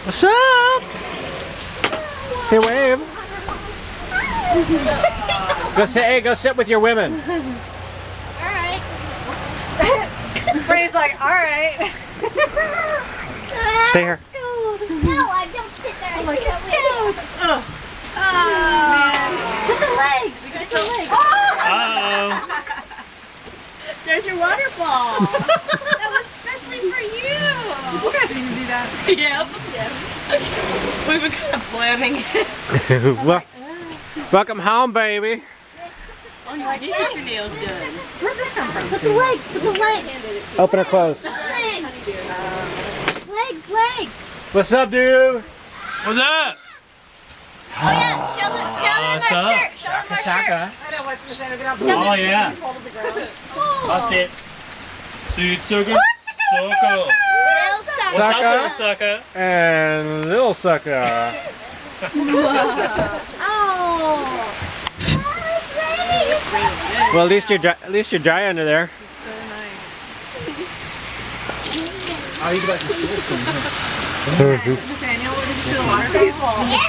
What's up? Say wave. Go sit. Hey, go sit with your women. Alright. Brenda's like, alright. Stay here. No, I don't sit there. Oh my God. Look at the legs. Look at the legs. Uh-oh. There's your waterfall. That was especially for you. Did you guys even do that? Yep. We've been kind of planning it. Well, welcome home, baby. Oh, you did get your nails done. Where'd this come from? Put the legs. Put the legs. Open or close? Legs. Legs. What's up, dude? What's up? Oh yeah, show them what's our up? shirt. Show them our shirt. I know what's going to get up. Oh, yeah. Lost it. Suit sucker. Sucker. Little sucker. What's up, little sucker? And little sucker. Oh. Well, at least you're dry under there. So nice. Oh, you got Nathaniel, what did you see the waterfall?